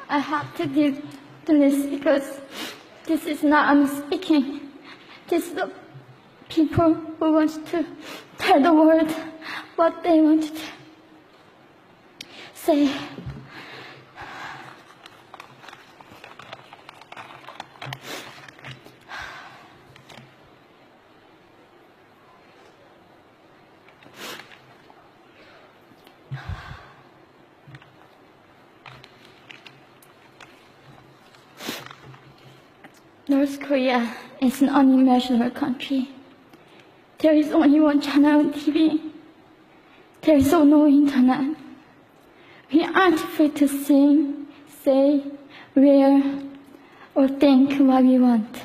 I have to do this because this is not I'm speaking. This is the people who want to tell the world what they want to say. North Korea is an unimaginable country. There is only one channel on TV. There is no internet. We aren't free to sing, say, wear, or think what we want.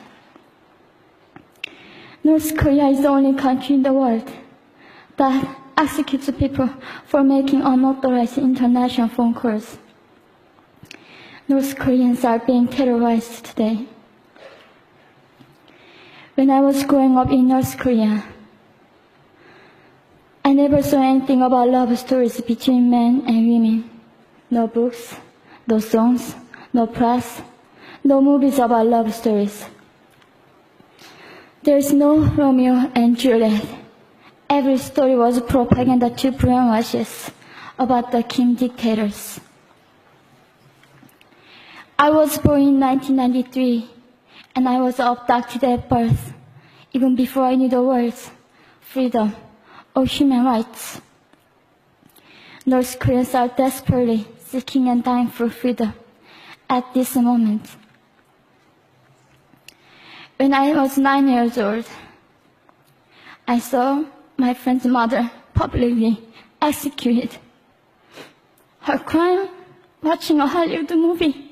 North Korea is the only country in the world that executes people for making unauthorized international phone calls. North Koreans are being terrorized today. When I was growing up in North Korea, I never saw anything about love stories between men and women. No books, no songs, no press, no movies about love stories. There's no Romeo and Juliet. Every story was propaganda to brainwash us about the Kim dictators. I was born in 1993, and I was abducted at birth, even before I knew the words freedom or human rights. North Koreans are desperately seeking and dying for freedom at this moment. When I was 9 years old, I saw my friend's mother publicly executed. Her crime? Watching a Hollywood movie.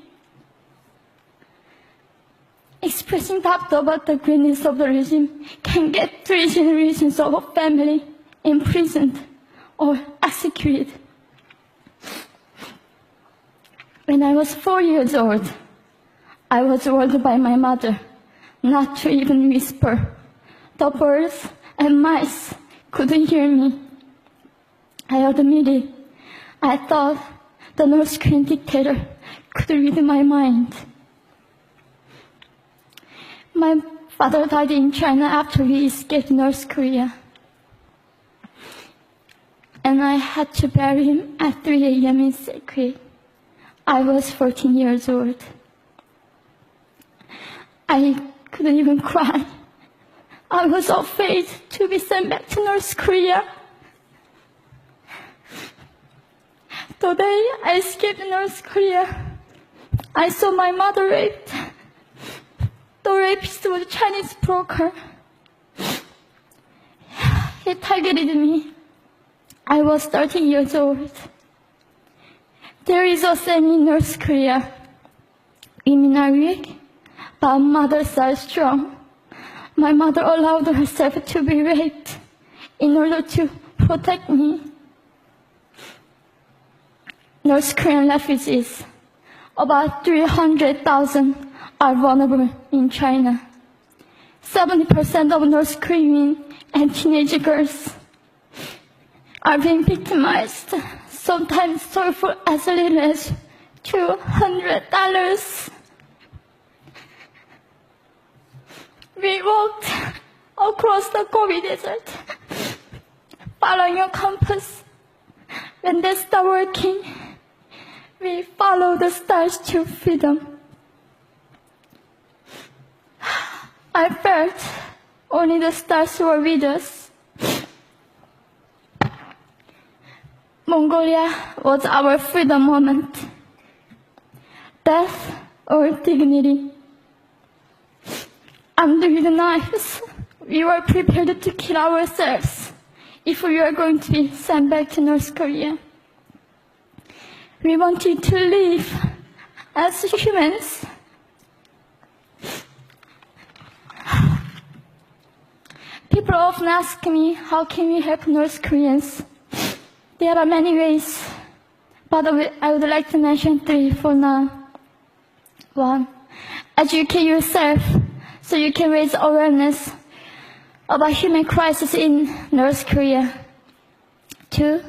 Expressing doubt about the greatness of the regime can get 3 generations of a family imprisoned or executed. When I was 4 years old, I was warned by my mother not to even whisper. The birds and mice couldn't hear me. I admitted I thought the North Korean dictator could read my mind. My father died in China after he escaped North Korea, and I had to bury him at 3 a.m. in secret. I was 14 years old. I couldn't even cry. I was afraid to be sent back to North Korea. The day I escaped North Korea, I saw my mother raped. The rapist was a Chinese broker. He targeted me. I was 13 years old. There is a saying in North Korea, women are weak, but mothers are strong. My mother allowed herself to be raped in order to protect me. North Korean refugees, about 300,000, are vulnerable in China. 70% of North Korean and teenage girls are being victimized, sometimes sold for as little as $200. We walked across the Gobi Desert, following a compass. When they stopped working, we followed the stars to freedom. I felt only the stars were with us. Mongolia was our freedom moment. Death or dignity. Under the knives, we were prepared to kill ourselves if we were going to be sent back to North Korea. We wanted to live as humans. People often ask me, how can we help North Koreans? There are many ways, but I would like to mention 3 for now. 1, educate yourself so you can raise awareness about human crisis in North Korea. 2,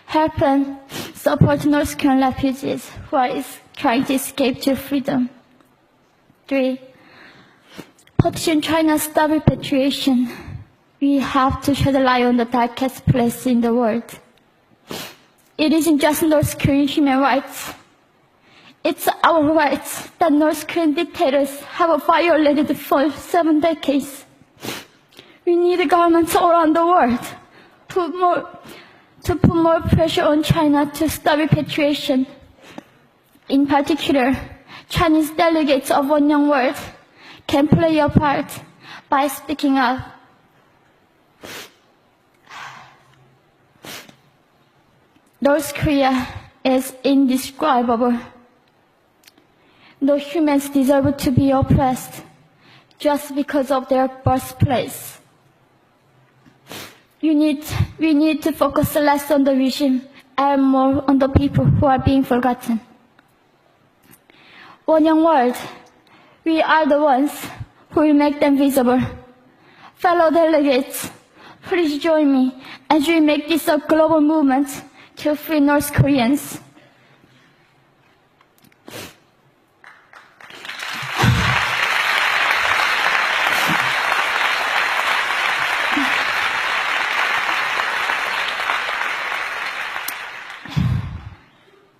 help and support North Korean refugees who are trying to escape to freedom. 3. Petition China stop repatriation. We have to shed a light on the darkest place in the world. It isn't just North Korean human rights. It's our rights that North Korean dictators have violated for 7 decades. We need governments all around the world to put more pressure on China to stop repatriation. In particular, Chinese delegates of One Young World can play a part by speaking up. North Korea is indescribable. No humans deserve to be oppressed just because of their birthplace. We need to focus less on the regime and more on the people who are being forgotten. One Young World, we are the ones who will make them visible. Fellow delegates, please join me as we make this a global movement to free North Koreans.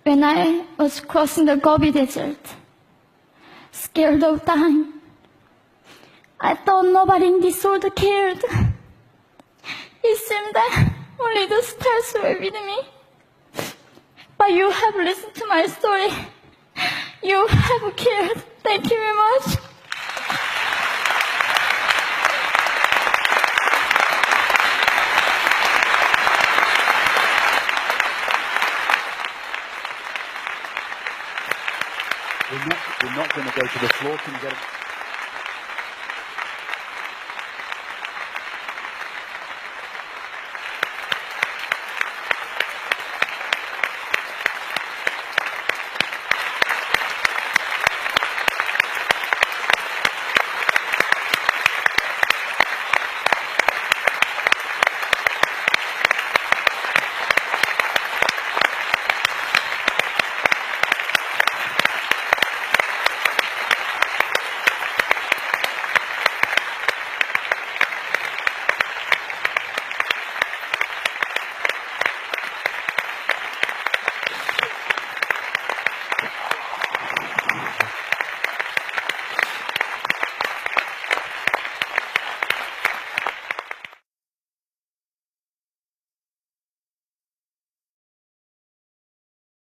When I was crossing the Gobi Desert, scared of dying, I thought nobody in this world cared. It seemed that only the stars were with me. But you have listened to my story. You have cared. Thank you very much. We're not going to go to the floor. Can you get it?